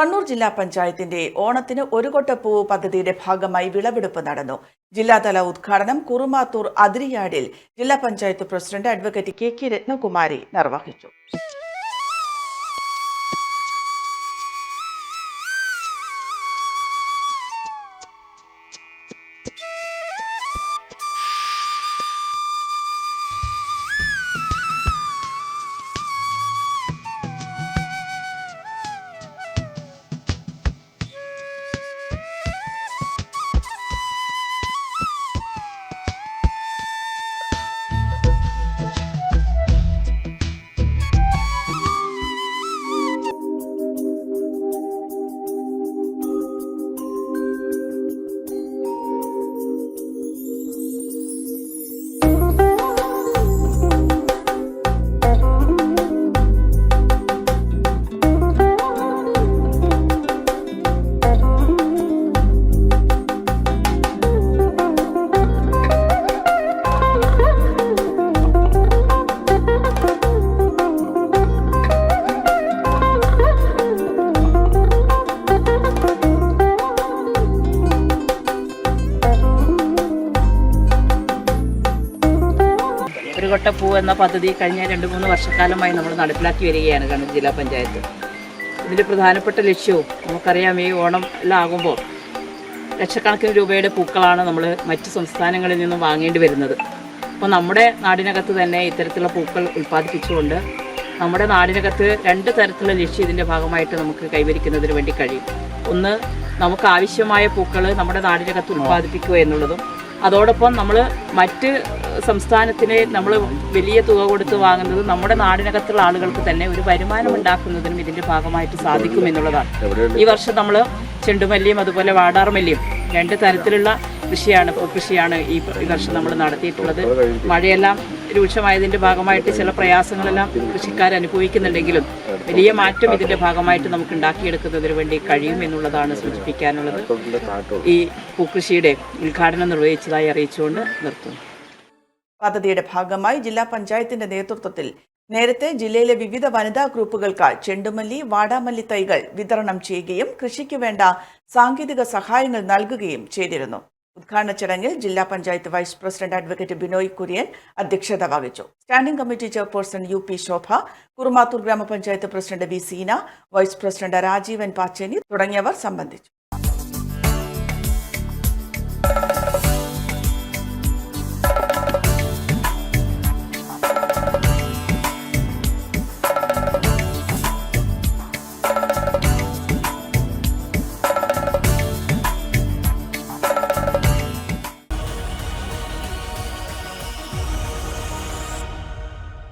കണ്ണൂർ ജില്ലാ പഞ്ചായത്തിന്റെ ഓണത്തിന് ഒരു കൊട്ടപ്പൂവ് പദ്ധതിയുടെ ഭാഗമായി വിളവെടുപ്പ് നടന്നു. ജില്ലാതല ഉദ്ഘാടനം കുറുമാത്തൂർ അതിരിയാടിൽ ജില്ലാ panchayat president advocate K Ratnakumari നിർവഹിച്ചു. ഒരു കൊട്ടപ്പൂ എന്ന പദ്ധതി കഴിഞ്ഞ 2-3 വർഷക്കാലമായി നമ്മൾ നടപ്പിലാക്കി വരികയാണ് കണ്ണൂർ ജില്ലാ പഞ്ചായത്ത്. ഇതിൻ്റെ പ്രധാനപ്പെട്ട ലക്ഷ്യവും നമുക്കറിയാം, ഈ ഓണം എല്ലാം ആകുമ്പോൾ ലക്ഷക്കണക്കിന് രൂപയുടെ പൂക്കളാണ് നമ്മൾ മറ്റ് സംസ്ഥാനങ്ങളിൽ നിന്നും വാങ്ങേണ്ടി വരുന്നത്. അപ്പോൾ നമ്മുടെ നാടിനകത്ത് തന്നെ ഇത്തരത്തിലുള്ള പൂക്കൾ ഉൽപ്പാദിപ്പിച്ചുകൊണ്ട് നമ്മുടെ നാടിനകത്ത് 2 തരത്തിലുള്ള ലക്ഷ്യം ഇതിൻ്റെ ഭാഗമായിട്ട് നമുക്ക് കൈവരിക്കുന്നതിന് വേണ്ടി കഴിയും. ഒന്ന്, നമുക്ക് ആവശ്യമായ പൂക്കൾ നമ്മുടെ നാടിനകത്ത് ഉൽപ്പാദിപ്പിക്കുക എന്നുള്ളതും, അതോടൊപ്പം നമ്മൾ മറ്റ് സംസ്ഥാനത്തിന് നമ്മൾ വലിയ തുക കൊടുത്ത് വാങ്ങുന്നത് നമ്മുടെ നാടിനകത്തുള്ള ആളുകൾക്ക് തന്നെ ഒരു വരുമാനം ഉണ്ടാക്കുന്നതിനും ഇതിൻ്റെ ഭാഗമായിട്ട് സാധിക്കുമെന്നുള്ളതാണ്. ഈ വർഷം നമ്മൾ ചെണ്ടുമല്ലിയും അതുപോലെ വാടാർമല്ലിയും 2 തരത്തിലുള്ള കൃഷിയാണ് ഈ വർഷം നമ്മൾ നടത്തിയിട്ടുള്ളത്. മഴയെല്ലാം രൂക്ഷമായതിൻ്റെ ഭാഗമായിട്ട് ചില പ്രയാസങ്ങളെല്ലാം കൃഷിക്കാർ അനുഭവിക്കുന്നുണ്ടെങ്കിലും വലിയ മാറ്റം ഇതിൻ്റെ ഭാഗമായിട്ട് നമുക്ക് ഉണ്ടാക്കിയെടുക്കുന്നതിന് വേണ്ടി കഴിയും എന്നുള്ളതാണ് സൂചിപ്പിക്കാനുള്ളത്. ഈ പൂക്കൃഷിയുടെ ഉദ്ഘാടനം നിർവഹിച്ചതായി അറിയിച്ചുകൊണ്ട് നിർത്തുന്നു. പദ്ധതിയുടെ ഭാഗമായി ജില്ലാ പഞ്ചായത്തിന്റെ നേതൃത്വത്തിൽ നേരത്തെ ജില്ലയിലെ വിവിധ വനിതാ ഗ്രൂപ്പുകൾക്ക് ചെണ്ടുമല്ലി, വാടാമല്ലി തൈകൾ വിതരണം ചെയ്യുകയും കൃഷിക്ക് വേണ്ട സാങ്കേതിക സഹായങ്ങൾ നൽകുകയും ചെയ്തിരുന്നു. ഉദ്ഘാടന ചടങ്ങിൽ ജില്ലാ panchayat vice president advocate Binoy Kurian അധ്യക്ഷത വഹിച്ചു. Standing committee chairperson UP Shobha, Kurumathur grama panchayat president B Seena, vice president Rajeevan Pacheni തുടങ്ങിയവർ സംബന്ധിച്ചു.